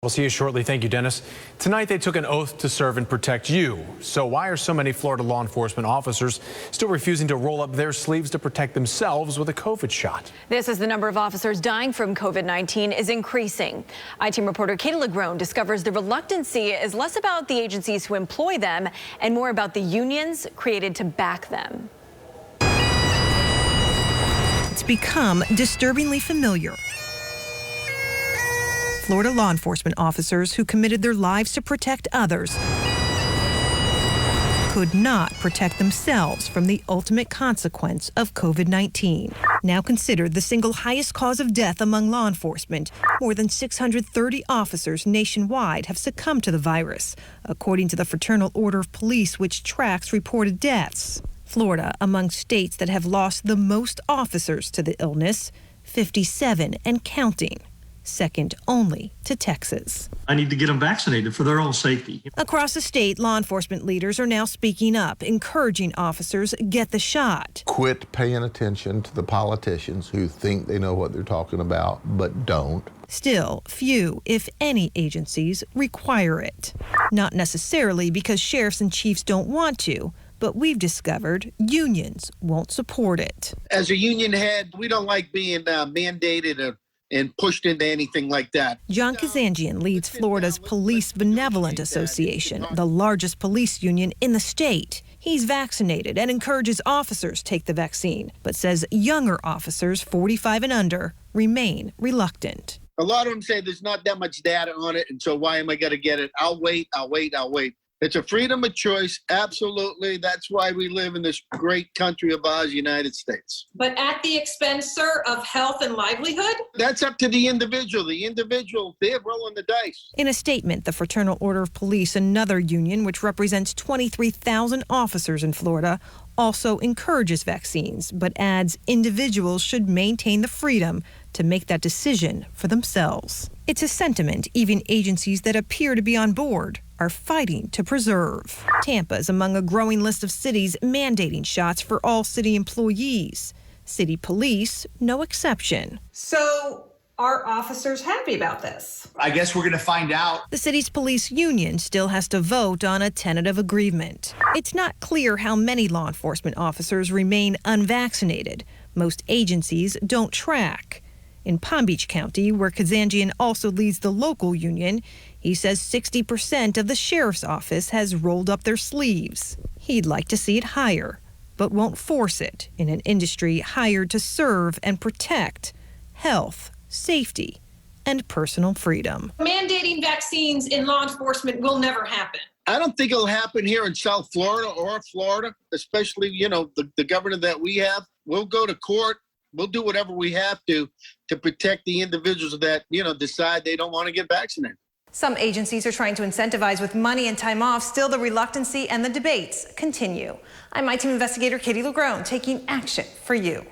We'll see you shortly. Thank you, Dennis. Tonight, they took an oath to serve and protect you. So why are so many Florida law enforcement officers still refusing to roll up their sleeves to protect themselves with a COVID shot? This as the number of officers dying from COVID-19 is increasing. I-Team reporter Katie LeGrone discovers the reluctancy is less about the agencies who employ them and more about the unions created to back them. It's become disturbingly familiar. Florida law enforcement officers who committed their lives to protect others could not protect themselves from the ultimate consequence of COVID-19. Now considered the single highest cause of death among law enforcement, more than 630 officers nationwide have succumbed to the virus, according to the Fraternal Order of Police, which tracks reported deaths. Florida among states that have lost the most officers to the illness, 57 and counting. Second only to Texas. I need to get them vaccinated for their own safety. Across the state, law enforcement leaders are now speaking up, encouraging officers get the shot. Quit paying attention to the politicians who think they know what they're talking about, but don't. Still, few, if any, agencies require it. Not necessarily because sheriffs and chiefs don't want to, but we've discovered unions won't support it. As a union head, we don't like being mandated and pushed into anything like that. John Kazanjian leads Florida's Police Benevolent Association, the largest police union in the state. He's vaccinated and encourages officers take the vaccine, but says younger officers 45 and under remain reluctant. A lot of them say there's not that much data on it, and so why am I going to get it? I'll wait. It's a freedom of choice, absolutely. That's why we live in this great country of ours, United States. But at the expense, sir, of health and livelihood? That's up to the individual. The individual, they're rolling the dice. In a statement, the Fraternal Order of Police, another union which represents 23,000 officers in Florida, also encourages vaccines, but adds individuals should maintain the freedom to make that decision for themselves. It's a sentiment even agencies that appear to be on board are fighting to preserve. Tampa is among a growing list of cities mandating shots for all city employees. City police, no exception. So are officers happy about this? I guess we're going to find out. The city's police union still has to vote on a tentative agreement. It's not clear how many law enforcement officers remain unvaccinated. Most agencies don't track. In Palm Beach County, where Kazanjian also leads the local union, he says 60% of the sheriff's office has rolled up their sleeves. He'd like to see it higher, but won't force it in an industry hired to serve and protect health, safety, and personal freedom. Mandating vaccines in law enforcement will never happen. I don't think it'll happen here in South Florida or Florida, especially, the governor that we have. We'll go to court. We'll do whatever we have to protect the individuals that, decide they don't want to get vaccinated. Some agencies are trying to incentivize with money and time off. Still, the reluctancy and the debates continue. I'm I-Team investigator Katie LeGrone, taking action for you.